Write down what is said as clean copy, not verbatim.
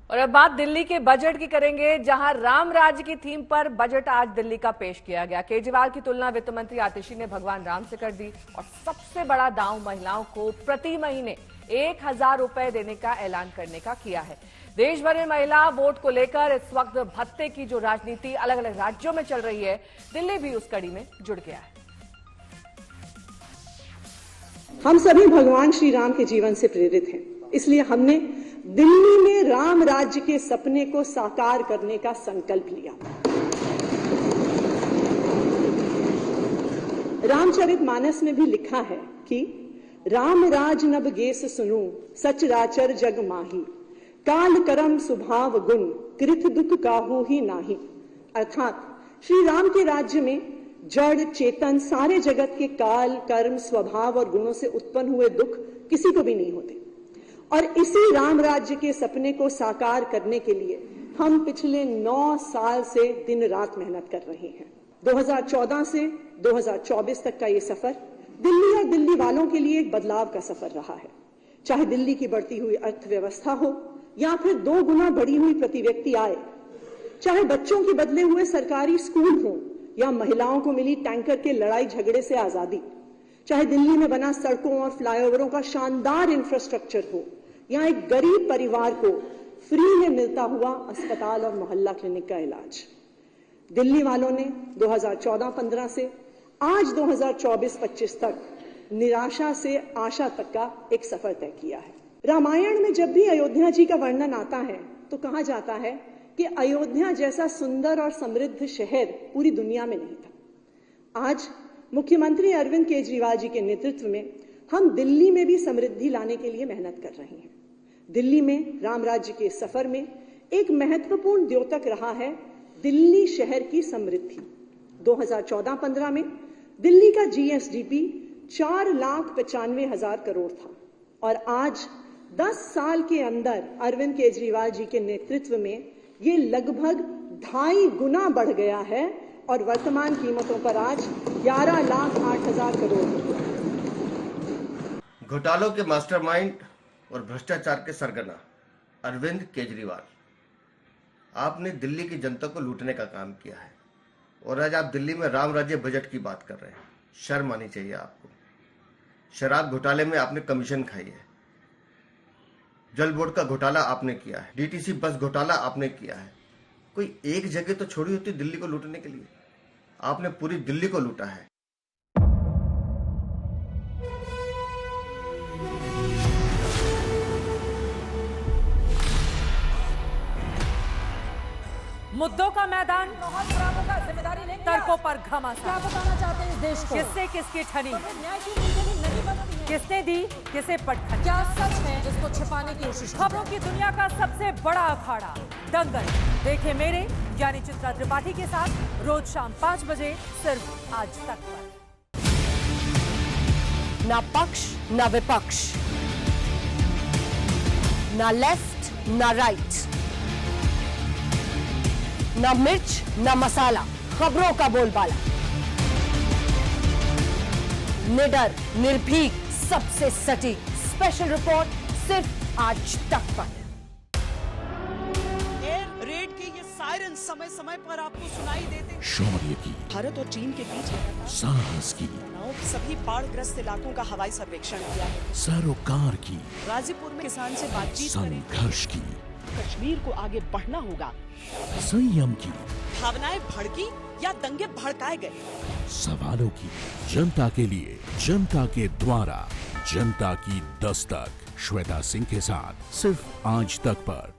और अब बात दिल्ली के बजट की करेंगे, जहां राम राज्य की थीम पर बजट आज दिल्ली का पेश किया गया। केजरीवाल की तुलना वित्त मंत्री आतिशी ने भगवान राम से कर दी और सबसे बड़ा दांव महिलाओं को प्रति महीने 1,000 रुपए देने का ऐलान करने का किया है। देश भर में महिला वोट को लेकर इस वक्त भत्ते की जो राजनीति अलग अलग राज्यों में चल रही है, दिल्ली भी उस कड़ी में जुड़ गया है। हम सभी भगवान श्री राम के जीवन से प्रेरित हैं, इसलिए हमने दिल्ली में राम राज्य के सपने को साकार करने का संकल्प लिया। रामचरितमानस में भी लिखा है कि राम राज नब गेस सुनु सचराचर जग माही, काल करम सुभाव गुण कृत दुख काहू ही नाही। अर्थात श्री राम के राज्य में जड़ चेतन सारे जगत के काल कर्म स्वभाव और गुणों से उत्पन्न हुए दुख किसी को भी नहीं होते। और इसी राम राज्य के सपने को साकार करने के लिए हम पिछले 9 साल से दिन रात मेहनत कर रहे हैं। 2014 से 2024 तक का ये सफर दिल्ली और दिल्ली वालों के लिए एक बदलाव का सफर रहा है। चाहे दिल्ली की बढ़ती हुई अर्थव्यवस्था हो या फिर 2 गुना बढ़ी हुई प्रति व्यक्ति आय, चाहे बच्चों के बदले हुए सरकारी स्कूल हो या महिलाओं को मिली टैंकर के लड़ाई झगड़े से आजादी, चाहे दिल्ली में बना सड़कों और फ्लाईओवरों का शानदार इंफ्रास्ट्रक्चर हो या एक गरीब परिवार को फ्री में मिलता हुआ अस्पताल और मोहल्ला क्लिनिक का इलाज। दिल्ली वालों ने 2014-15 से आज 2024-25 तक निराशा से आशा तक का एक सफर तय किया है। रामायण में जब भी अयोध्या जी का वर्णन आता है तो कहा जाता है कि अयोध्या जैसा सुंदर और समृद्ध शहर पूरी दुनिया में नहीं था। आज मुख्यमंत्री अरविंद केजरीवाल जी के नेतृत्व में हम दिल्ली में भी समृद्धि लाने के लिए मेहनत कर रहे हैं। दिल्ली में राम राज्य के सफर में एक महत्वपूर्ण द्योतक रहा है दिल्ली शहर की समृद्धि। 2014-15 में दिल्ली का जीएसडीपी 4,95,000 करोड़ था और आज 10 साल के अंदर अरविंद केजरीवाल जी के नेतृत्व में ये लगभग 2.5 गुना बढ़ गया है और वर्तमान कीमतों पर आज 11,08,000 करोड़। घोटालों के मास्टरमाइंड और भ्रष्टाचार के सरगना अरविंद केजरीवाल, आपने दिल्ली की जनता को लूटने का काम किया है और आज आप दिल्ली में राम राज्य बजट की बात कर रहे हैं। शर्म आनी चाहिए आपको। शराब घोटाले में आपने कमीशन खाई है, जल बोर्ड का घोटाला आपने किया है, डीटीसी बस घोटाला आपने किया है। कोई एक जगह तो छोड़ी होती दिल्ली को लूटने के लिए, आपने पूरी दिल्ली को लूटा है। मुद्दों का मैदान, जिम्मेदारी लेंगे, तर्कों पर घमासान। क्या बताना चाहते हैं इस देश को? किससे किसकी ठनी, न्याय की नीति नहीं बनती है। किसने दी किसे पटखनी। क्या सच है जिसको छिपाने की कोशिश? खबरों की दुनिया का सबसे बड़ा अखाड़ा दंगल देखे मेरे यानी चित्रा त्रिपाठी के साथ रोज शाम 5 बजे सिर्फ आज तक पर। ना पक्ष ना विपक्ष, ना लेफ्ट ना राइट, ना मिर्च ना मसाला, खबरों का बोलबाला, निडर निर्भीक सबसे सटीक स्पेशल रिपोर्ट सिर्फ आज तक पर। एयर रेड के ये सायरन समय समय पर आपको सुनाई देते। शौर्य की, भारत और चीन के बीच साहस की, सभी बाढ़ग्रस्त इलाकों का हवाई सर्वेक्षण किया है। सरोकार की, गाजीपुर में किसान से बातचीत करें। संघर्ष की, कश्मीर को आगे बढ़ना होगा। संयम की, भावनाएं भड़की या दंगे भड़काए गए। सवालों की, जनता के लिए, जनता के द्वारा, जनता की दस्तक। श्वेता सिंह के साथ सिर्फ आज तक पर।